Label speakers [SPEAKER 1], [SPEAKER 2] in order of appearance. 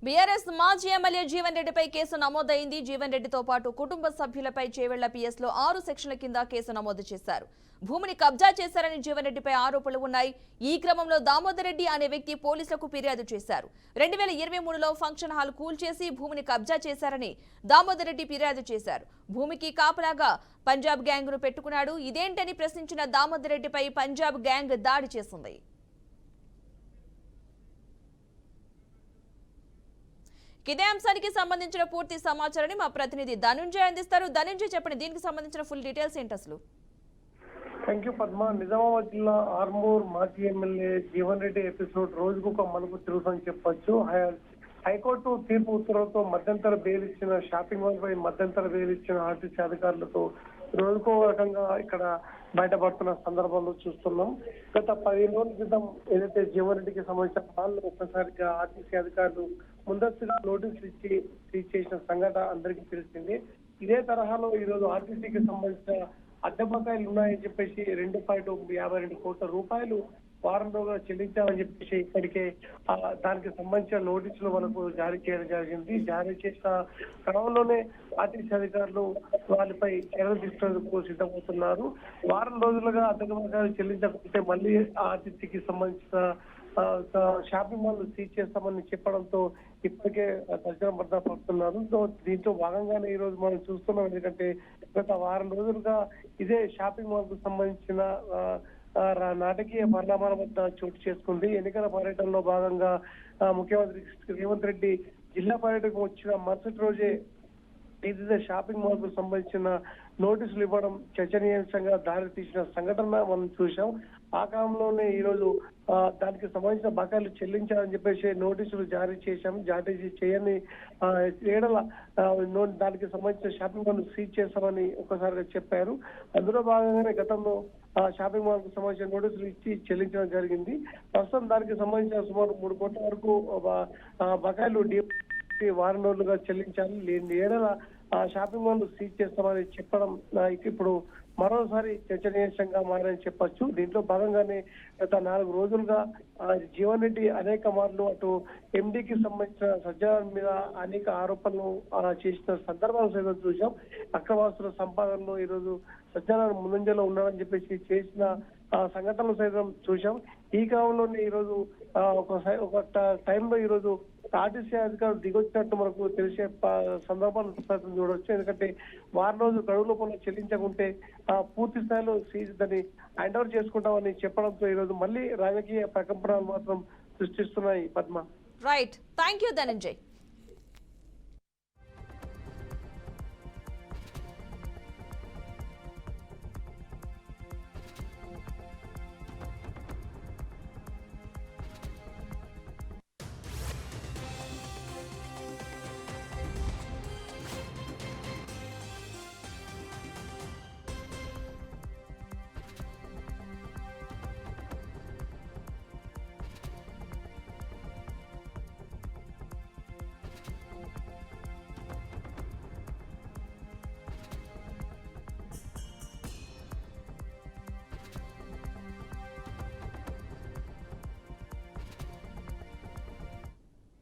[SPEAKER 1] BRS మాజీ MLA Jeevan రెడ్డిపై case నమోదైంది. జీవన్ రెడ్డితో పాటు కుటుంబ సభ్యులపై చేవెళ్ల పిఎస్లో 6 సెక్షన్ల కింద కేసు నమోదు చేశారు. భూమిని కబ్జా చేశారని జీవన్ రెడ్డిపై ఆరోపణలు ఉన్నాయి. ఈ క్రమంలో దామోదర్ రెడ్డి అనే వ్యక్తి పోలీసులకు ఫిర్యాదు చేశారు. 2023లో ఫంక్షన్ హాల్ కూల్చేసి భూమిని కబ్జా చేశారని దామోదర్ రెడ్డి ఫిర్యాదు చేశారు. భూమికి కాపలాగా పంజాబ్ గ్యాంగ్ ను పెట్టుకున్నాడు. ఇదేంటని ప్రశ్నించిన దామోదర్ రెడ్డిపై పంజాబ్ గ్యాంగ్ దాడి చేసింది. ఇదే అంశానికి సంబంధించిన పూర్తి సమాచారాన్ని మా ప్రతినిధి ధనుంజయ్ అందిస్తారు. ధనుంజయ్ చెప్పండి, దీనికి సంబంధించిన ఫుల్ డీటెయిల్స్ ఏంటి అసలు?
[SPEAKER 2] Thank you Padma. నిజామాబాద్ జిల్లా ఆర్మూర్ మాజీ ఎమ్మెల్యే జీవన్ రెడ్డి ఎపిసోడ్ రోజుకు ఒక మలుపు తిరుగుతుందని చెప్పొచ్చు. హైకోర్టు తీర్పు ఉత్తర్వులతో మధ్యంతర బెయిల్ ఇచ్చిన షాపింగ్ మాల్ పై మధ్యంతర బెయిల్ ఇచ్చిన ఆర్టీసీ అధికారులతో రోజుకో రకంగా ఇక్కడ బయటపడుతున్న సందర్భంలో చూస్తున్నాం. గత 15 రోజుల క్రితం ఏదైతే జీవన్ రెడ్డికి సంబంధించిన వాళ్ళు ఒక్కసారిగా ఆర్టీసీ అధికారులు ముందస్తుగా నోటీసులు ఇచ్చి సీజ్ చేసిన సంఘటన అందరికీ తెలిసింది. ఇదే తరహాలో ఈ రోజు ఆర్టీసీకి సంబంధించిన అద్దె బకాయిలు ఉన్నాయని చెప్పేసి 2.52 కోట్ల రూపాయలు వారం రోజులుగా చెల్లించామని చెప్పేసి ఇప్పటికే దానికి సంబంధించిన నోటీసులు మనకు జారీ చేయడం జరిగింది. జారీ చేసిన క్రమంలోనే ఆర్టీసీ అధికారులు వాళ్ళపై చర్యలు తీసుకునేందుకు సిద్ధమవుతున్నారు. వారం రోజులుగా అద్దె బకాయిలు చెల్లించకపోతే మళ్ళీ ఆర్టీసీకి సంబంధించిన షాపింగ్ మాల్ సీజ్ చేస్తామని చెప్పడంతో ఇప్పటికే దర్శనం పడుతున్నారు. దీంతో భాగంగానే ఈ రోజు మనం చూస్తున్నాం. ఎందుకంటే గత వారం రోజులుగా ఇదే షాపింగ్ మాల్ కు సంబంధించిన నాటకీయ పరిణామాల వద్ద చోటు చేసుకుంది. ఎన్నికల పర్యటనలో భాగంగా ముఖ్యమంత్రి రేవంత్ రెడ్డి జిల్లా పర్యటనకు వచ్చిన మరుసటి రోజే ఇదే షాపింగ్ మాల్ కు సంబంధించిన నోటీసులు ఇవ్వడం చర్చనీయాంశంగా దారి తీసిన సంఘటన మనం చూసాం. ఆ కాలంలోనే ఈ రోజు దానికి సంబంధించిన బకాయిలు చెల్లించాలని చెప్పేసి నోటీసులు జారీ చేశాం. జారీ చేయని ఏడల దానికి సంబంధించిన షాపింగ్ మాల్ సీజ్ చేస్తామని ఒకసారిగా చెప్పారు. అందులో భాగంగానే గతంలో షాపింగ్ మాల్ కు సంబంధించిన నోటీసులు ఇచ్చి చెల్లించడం జరిగింది. ప్రస్తుతం దానికి సంబంధించిన సుమారు 3 కోట్ల వరకు బకాయిలు వారం రోజులుగా చెల్లించాలి. లేని ఏడల షాపింగ్ మాల్ సీజ్ చేస్తామని చెప్పడం ఇప్పుడు మరోసారి చర్చనీయాంశంగా మారని చెప్పొచ్చు. దీంట్లో భాగంగానే గత 4 రోజులుగా జీవన్ రెడ్డి అనేక మార్లు అటు ఎండీకి సంబంధించిన సజ్జనార్ మీద అనేక ఆరోపణలు చేసిన సందర్భాలు సైతం చూసాం. అక్రమాస్తుల సంపాదనలో ఈ రోజు సజ్జనార్ ముందంజలో ఉన్నారని చెప్పేసి చేసిన సంఘటనలు సైతం చూసాం. ఈ క్రమంలోనే ఈ రోజు ఒక టైంలో ఈ రోజు ఆర్టీసీ అధికారులు దిగొచ్చినట్టు మనకు తెలిసే సందర్భాలు చూడవచ్చు. ఎందుకంటే వారం రోజులు గడువు లోపల చెల్లించకుంటే పూర్తి స్థాయిలో దాన్ని హ్యాండ్ ఓవర్ చేసుకుంటామని చెప్పడంతో ఈ రోజు మళ్ళీ రాజకీయ ప్రకంపనలు మాత్రం సృష్టిస్తున్నాయి. Padma.
[SPEAKER 1] Right, thank you Dhananjay.